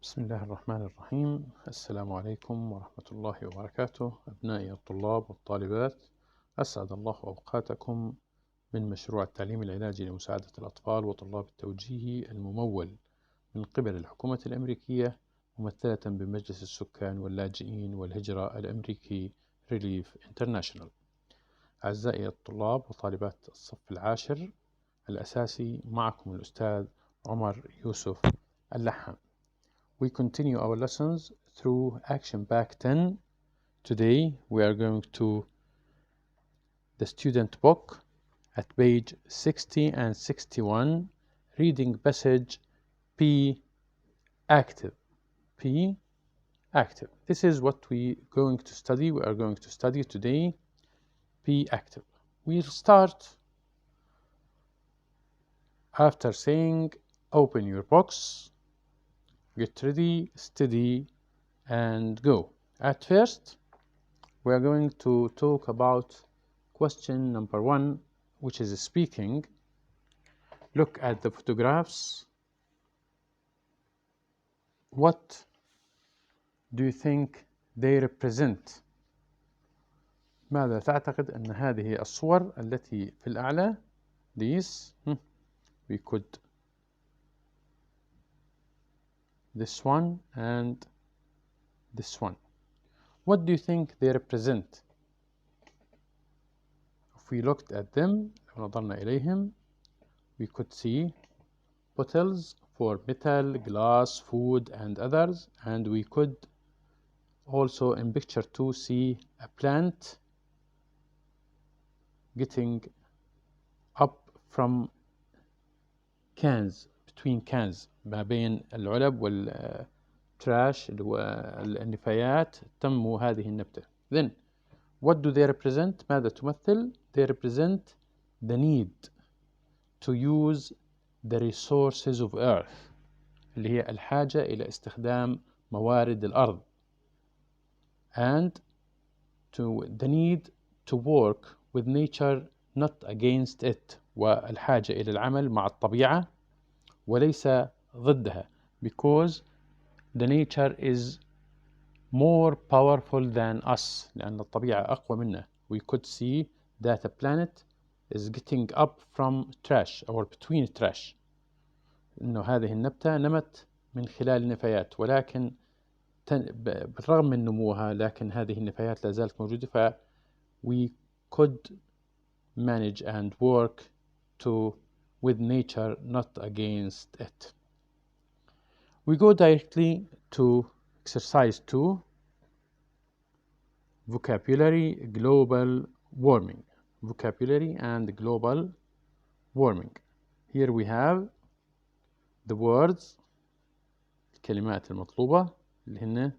بسم الله الرحمن الرحيم. السلام عليكم ورحمة الله وبركاته أبنائي الطلاب والطالبات، أسعد الله أوقاتكم من مشروع التعليم العلاجي لمساعدة الأطفال وطلاب التوجيهي الممول من قبل الحكومة الأمريكية ممثلة بمجلس السكان واللاجئين والهجرة الأمريكي ريليف انترناشونال. أعزائي الطلاب وطالبات الصف العاشر الأساسي، معكم الأستاذ عمر يوسف اللحام. We continue our lessons through Action Pack 10. Today we are going to the student book at page 60 and 61, reading passage P active. P active. This is what we going to study. We are going to study today P active. We'll start after saying open your box, get ready, steady, and go. At first, we are going to talk about question number 1, which is speaking. Look at the photographs. What do you think they represent? ماذا تعتقد أن هذه الصور التي في الأعلى؟ These, we could this one and this one. What do you think they represent? If we looked at them, لو نظرنا إليهم, we could see bottles for metal, glass, food, and others, and we could also in picture 2 see a plant getting up from cans, between cans, ما بين العلب والتراش اللي هو النفايات تنمو هذه النبتة. Then what do they represent? ماذا تمثل? They represent the need to use the resources of earth, اللي هي الحاجة إلى استخدام موارد الأرض, and to the need to work with nature not against it, والحاجة إلى العمل مع الطبيعة وليس ضدها, because the nature is more powerful than us, لأن الطبيعة أقوى منا. We could see that a planet is getting up from trash or between trash. إنه هذه النبتة نمت من خلال النفايات، ولكن بالرغم من نموها لكن هذه النفايات لا زالت موجودة. ف we could manage and work with nature, not against it. We go directly to exercise 2, vocabulary, global warming. Vocabulary and global warming. Here we have the words, الكلمات المطلوبة اللي هن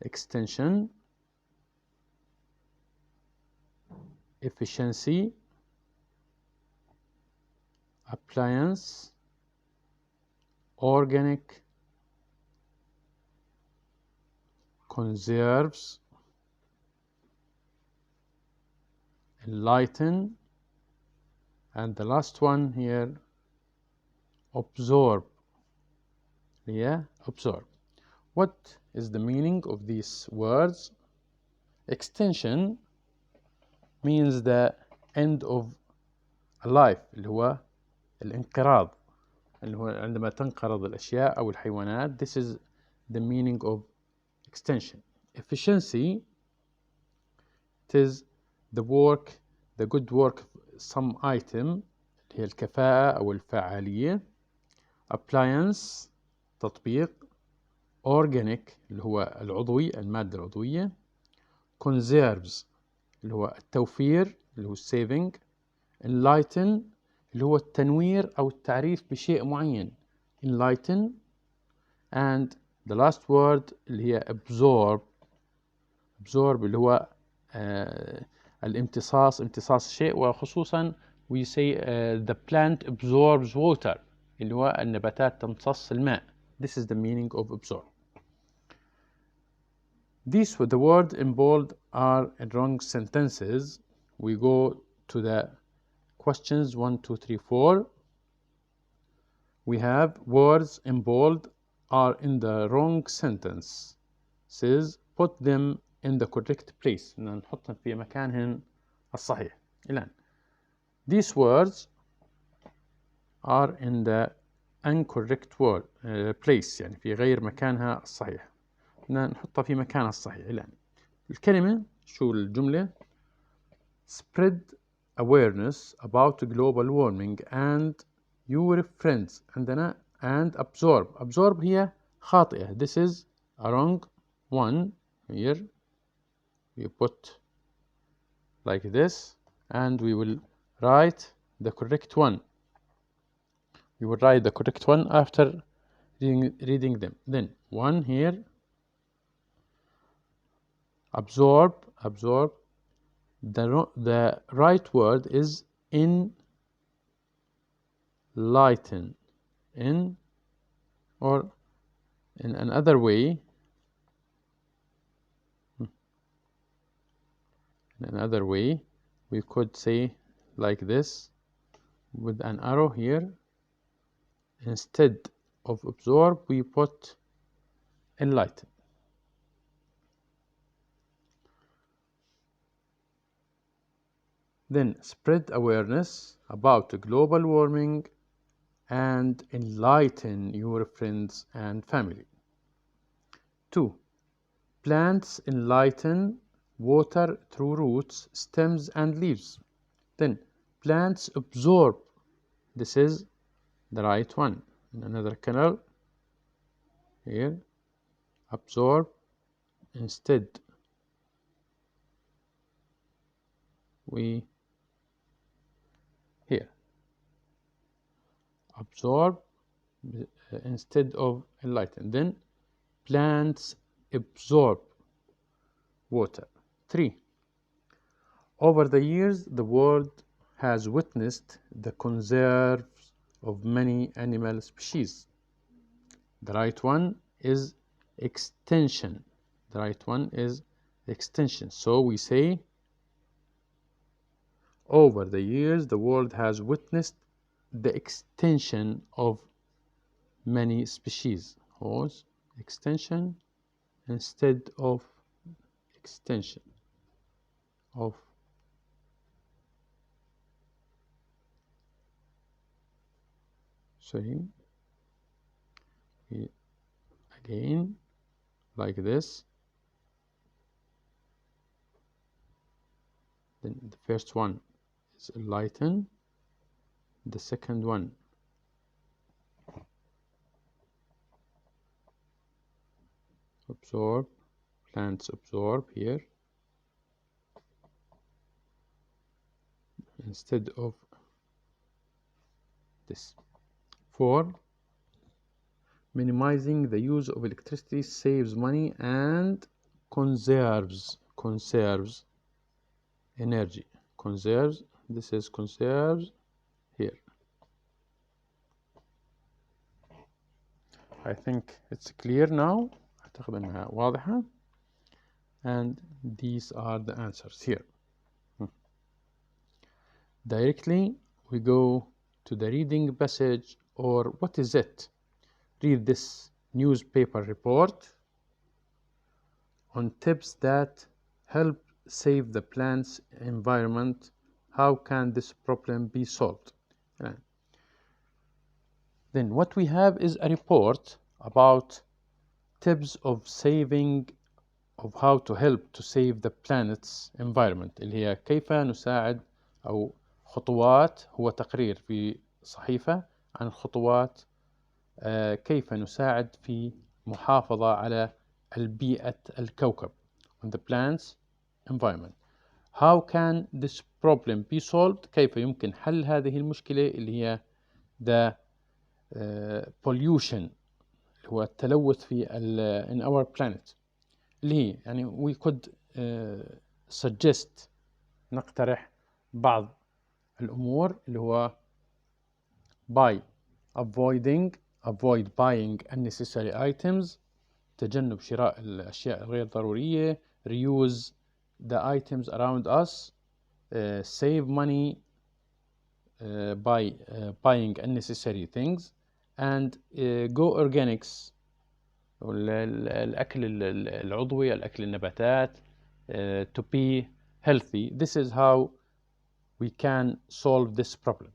extension, efficiency, appliance, organic, conserves, enlighten, and the last one here, absorb. Yeah, absorb. What is the meaning of these words? Extension means the end of a life, اللي هو الانقراض، اللي هو عندما تنقرض الأشياء أو الحيوانات. This is the meaning of extension. Efficiency, it is the good work of some item, اللي هي الكفاءة أو الفعالية. Appliance, تطبيق. Organic, اللي هو العضوي، المادة العضوية. Conserves, اللي هو التوفير، اللي هو saving. Enlighten, اللي هو التنوير أو التعريف بشيء معين. Enlighten. And the last word اللي هي absorb. Absorb اللي هو الامتصاص، امتصاص الشيء، وخصوصا we say the plant absorbs water، اللي هو النباتات تمتص الماء. This is the meaning of absorb. These the word in bold are wrong sentences. We go to the questions 1, 2, 3, 4. we have words in bold are in the wrong sentence. Says put them in the correct place. نحطهم في مكانهن الصحيح. الآن these words are in the incorrect word place، يعني في غير مكانها الصحيح. نحطها في مكانها الصحيح. الآن الكلمة شو الجملة؟ spread awareness about global warming and your friends. عندنا and absorb هي خاطئة. This is a wrong one. Here we put like this and we will write the correct one. We will write the correct one after reading them. Then one here, absorb. The right word is enlighten. In or in another way, we could say like this with an arrow here. Instead of absorb, we put enlighten. Then spread awareness about global warming and enlighten your friends and family. 2. Plants enlighten water through roots, stems, and leaves. Then plants absorb. This is the right one. In another color here, absorb. Instead, we here absorb instead of enlighten. Then plants absorb water. 3. Over the years, the world has witnessed the conserve of many animal species. The right one is extension. So we say, over the years, the world has witnessed the extension of many species. Pause. Extension instead of extension of. Sorry. Again, like this. Then the first one is enlighten. The second one absorb. Plants absorb here instead of this. 4. Minimizing the use of electricity saves money and conserves energy. This is conserves here. I think it's clear now. أعتقد أنها واضحة. And these are the answers here. Directly we go to the reading passage, or what is it? Read this newspaper report on tips that help save the plant's environment. How can this problem be solved? Then what we have is a report about tips of saving, of how to help to save the planet's environment، اللي هي كيف نساعد، أو خطوات. هو تقرير في صحيفة عن خطوات كيف نساعد في محافظة على البيئة الكوكب، on the plant's environment. How can this problem be solved؟ كيف يمكن حل هذه المشكلة اللي هي the pollution، هو التلوث في in our planet، اللي هي يعني we could suggest، نقترح بعض الأمور اللي هو by avoid buying unnecessary items، تجنب شراء الأشياء الغير ضرورية، reuse the items around us، save money by buying unnecessary things، and go organics الأكل العضوي الأكل النباتات to be healthy. This is how we can solve this problem.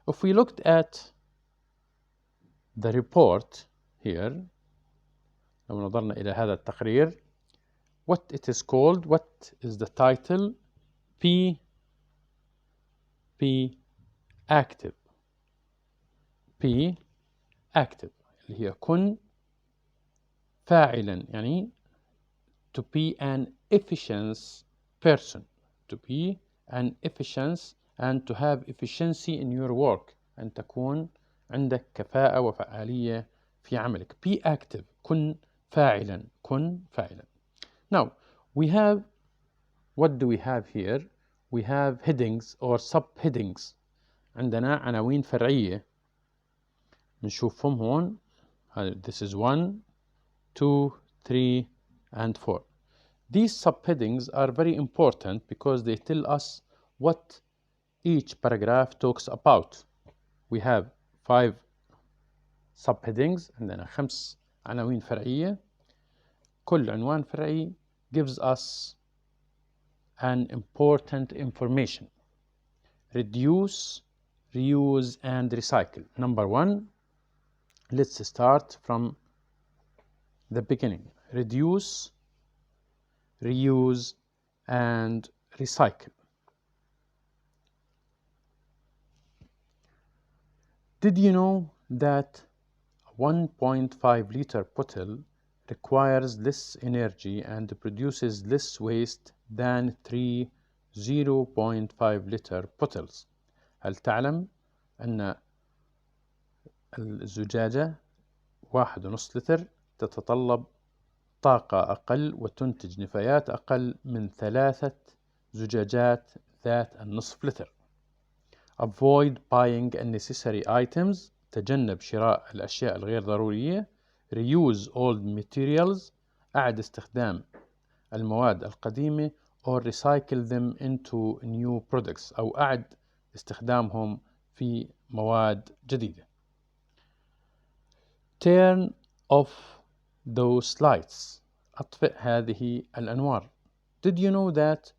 If we looked at the report here, لو نظرنا إلى هذا التقرير, what it is called, what is the title? Be active. Be active اللي هي كن فاعلا, يعني to be an efficient person, to be an efficient and to have efficiency in your work, أن تكون عندك كفاءة وفعالية في عملك. Be active, كن فاعلا, كن فاعلا. Now, we have, what do we have here? We have headings or subheadings. عندنا عناوين فرعية نشوفهم هون. This is 1, 2, 3, and 4. These subheadings are very important because they tell us what each paragraph talks about. We have 5 subheadings, عندنا 5 عناوين فرعية. كل عنوان فرعي gives us an important information. Reduce, reuse, and recycle. Number 1, let's start from the beginning. Reduce, reuse, and recycle. Did you know that a 1.5 liter bottle requires less energy and produces less waste than 3 0.5 liter bottles? هل تعلم أن الزجاجة 1.5 لتر تتطلب طاقة أقل وتنتج نفايات أقل من 3 زجاجات ذات النصف لتر. Avoid buying unnecessary items. تجنب شراء الأشياء الغير ضرورية. Reuse old materials. أعد استخدام المواد القديمة. Or recycle them into new products. أو أعد استخدامهم في مواد جديدة. Turn off those lights. أطفئ هذه الأنوار. Did you know that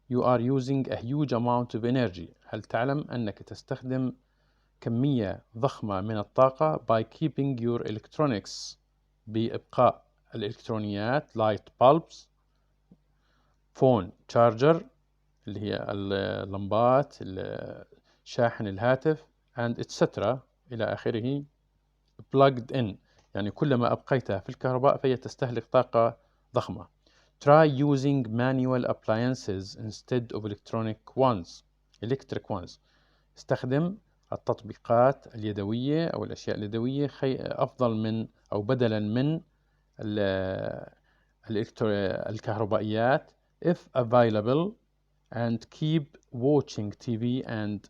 you are using a huge amount of energy? هل تعلم أنك تستخدم كمية ضخمة من الطاقة by keeping your electronics, بإبقاء الإلكترونيات light bulbs, phone charger اللي هي اللمبات, شاحن الهاتف, and etc. إلى آخره, plugged in, يعني كلما أبقيتها في الكهرباء فهي تستهلك طاقة ضخمة. Try using manual appliances instead of electric ones. استخدم التطبيقات اليدوية أو الأشياء اليدوية أفضل من أو بدلا من الكهربائيات if available, and keep watching TV and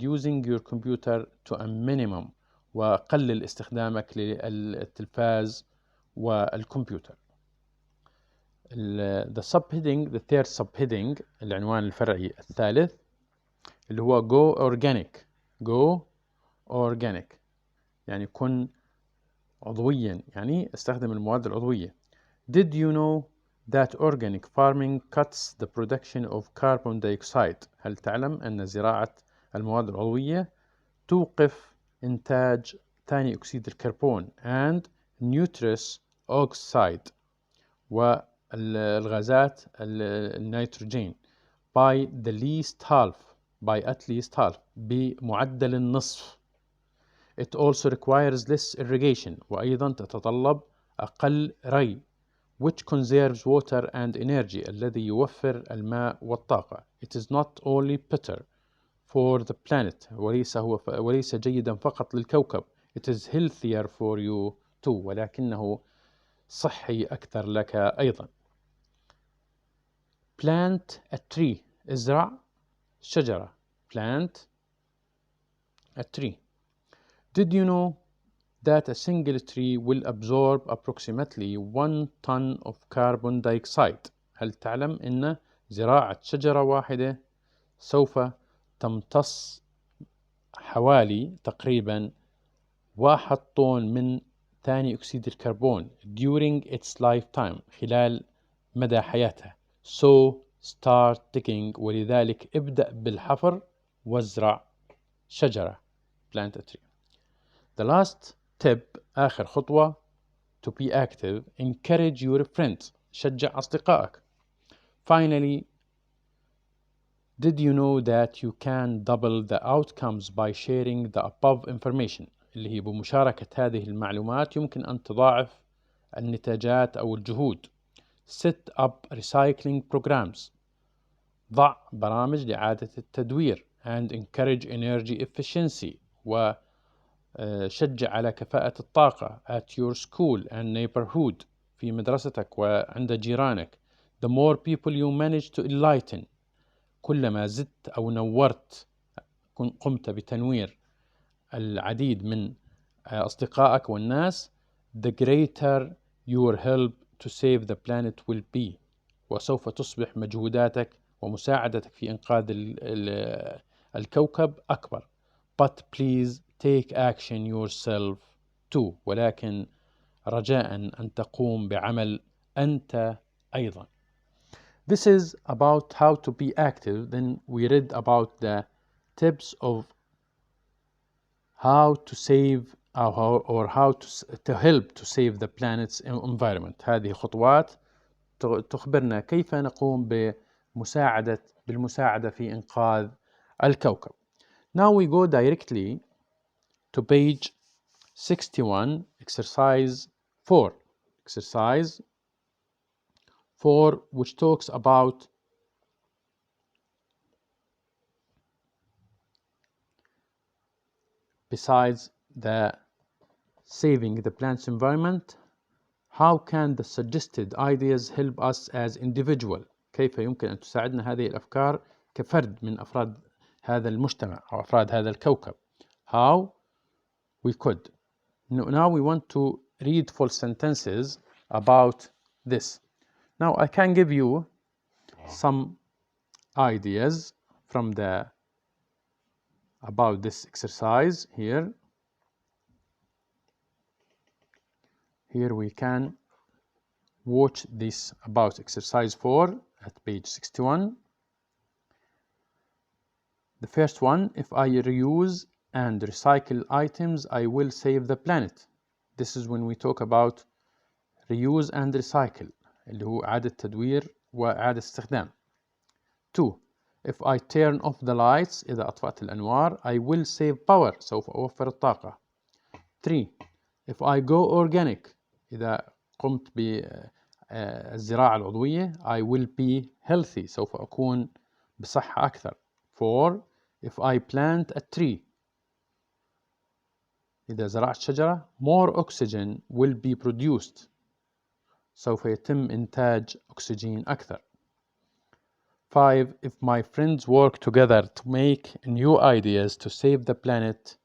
using your computer to a minimum. وقلل استخدامك للتلفاز والكمبيوتر. The third subheading, العنوان الفرعي الثالث, اللي هو go organic, يعني كن عضويا, يعني استخدم المواد العضوية. Did you know that organic farming cuts the production of carbon dioxide? هل تعلم أن زراعة المواد العضوية توقف إنتاج ثاني أكسيد الكربون and nitrous oxide والغازات النيتروجين by at least half بمعدل النصف. It also requires less irrigation, وأيضا تتطلب أقل ري, which conserves water and energy, الذي يوفر الماء والطاقة. It is not only better for the planet, وليس جيدا فقط للكوكب. It is healthier for you too, ولكنه صحي أكثر لك أيضا. Plant a tree. ازرع شجرة. Plant a tree. Did you know that a single tree will absorb approximately 1 ton of carbon dioxide? هل تعلم أن زراعة شجرة واحدة سوف تمتص حوالي تقريبا 1 طن من ثاني أكسيد الكربون during its lifetime خلال مدى حياتها. So start digging ولذلك ابدأ بالحفر وازرع شجرة. Plant a tree. The last tip آخر خطوة to be active. Encourage your friends. شجع أصدقائك. Finally, did you know that you can double the outcomes by sharing the above information؟ اللي هي بمشاركة هذه المعلومات يمكن أن تضاعف النتاجات أو الجهود. Set up recycling programs. ضع برامج لإعادة التدوير. And encourage energy efficiency. وشجع على كفاءة الطاقة at your school and neighborhood. في مدرستك وعند جيرانك. The more people you manage to enlighten. كلما زدت أو نورت قمت بتنوير العديد من أصدقائك والناس the greater your help to save the planet will be. وسوف تصبح مجهوداتك ومساعدتك في إنقاذ الكوكب أكبر. But please take action yourself too. ولكن رجاء أن تقوم بعمل أنت أيضا. This is about how to be active. Then we read about the tips of how to save or how to help to save the planet's environment. هذه خطوات تخبرنا كيف نقوم بالمساعدة في إنقاذ الكوكب. Now we go directly to page 61, exercise 4. Exercise 4, which talks about besides the saving the planet's environment, how can the suggested ideas help us as individual؟ كيف يمكن أن تساعدنا هذه الأفكار كفرد من أفراد هذا المجتمع أو أفراد هذا الكوكب؟ How we could. Now we want to read full sentences about this. Now I can give you some ideas from about this exercise here. Here we can watch this about exercise 4 at page 61. The first one, if I reuse and recycle items, I will save the planet. This is when we talk about reuse and recycle اللي هو إعادة تدوير وإعادة استخدام. 2. If I turn off the lights إذا أطفأت الأنوار I will save power سوف أوفر الطاقة. 3. If I go organic إذا قمت بالزراعة العضوية I will be healthy سوف أكون بصحة أكثر. 4. If I plant a tree إذا زرعت شجرة more oxygen will be produced سوف يتم إنتاج أكسجين أكثر. 5. If my friends work together to make new ideas to save the planet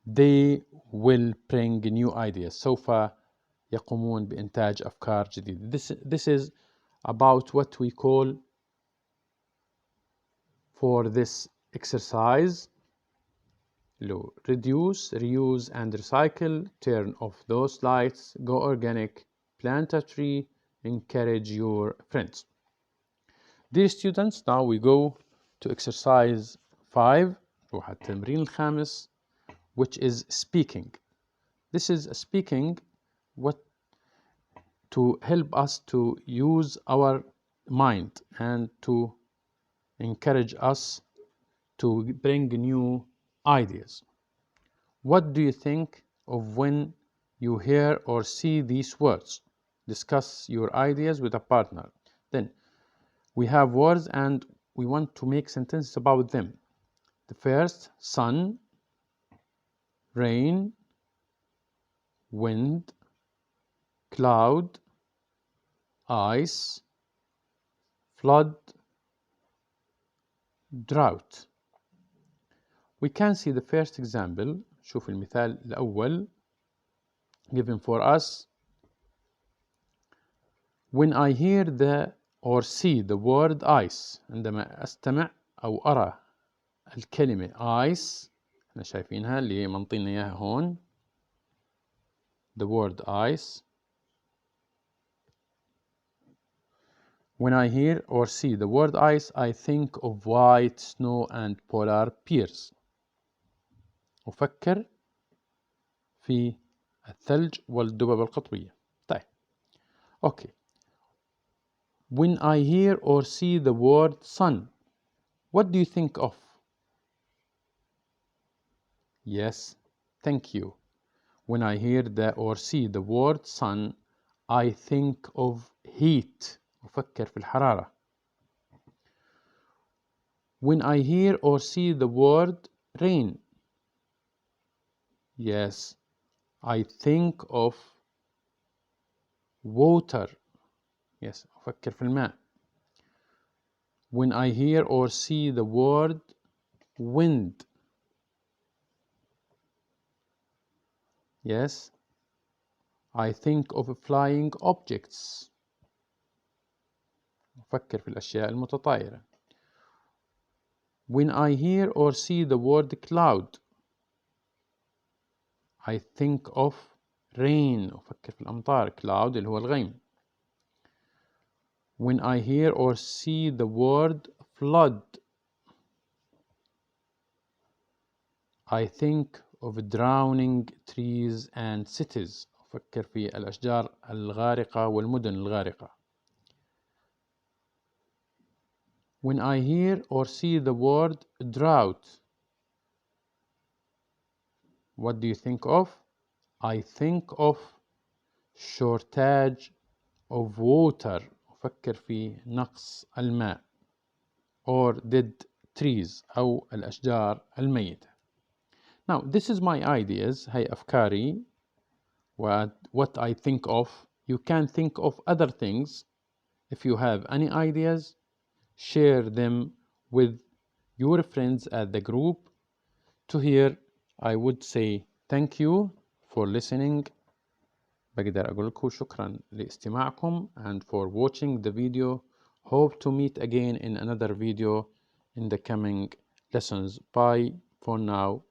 they will bring new ideas سوف يقومون بإنتاج أفكار جديدة. This is about what we call for this exercise reduce, reuse and recycle, turn off those lights, go organic, plant a tree, encourage your friends. Dear students, now we go to exercise 5 التمرين الخامس which is speaking. This is speaking to help us to use our mind and to encourage us to bring new ideas. What do you think of when you hear or see these words? Discuss your ideas with a partner. Then we have words and we want to make sentences about them. The first, sun, rain, wind, cloud, ice, flood, drought. We can see the first example. شوف المثال الأول given for us. When I hear or see the word ice عندما أستمع أو أرى الكلمة ice احنا شايفينها اللي منطينا إياها هون. The word ice. When I hear or see the word ice, I think of white snow and polar bears. أفكر في الثلج والدببة القطبية. طيب. Okay. When I hear or see the word sun, what do you think of? Yes, thank you. When I hear or see the word sun, I think of heat. أفكر في الحرارة. When I hear or see the word rain, yes, I think of water. Yes, أفكر في الماء. When I hear or see the word wind, yes, I think of flying objects. أفكر في الأشياء المتطايرة. When I hear or see the word cloud, I think of rain. أفكر في الأمطار. cloud اللي هو الغيم. When I hear or see the word flood, I think of drowning trees and cities. أفكر في الأشجار الغارقة والمدن الغارقة. When I hear or see the word drought, what do you think of? I think of shortage of water. أفكر في نقص الماء. or dead trees أو الأشجار الميتة. Now this is my ideas. هي أفكاري. What I think of. You can think of other things. If you have any ideas, share them with your friends at the group. To hear, I would say thank you for listening. بقدر أقول لكم شكرا لاستماعكم and for watching the video. Hope to meet again in another video in the coming lessons. Bye for now.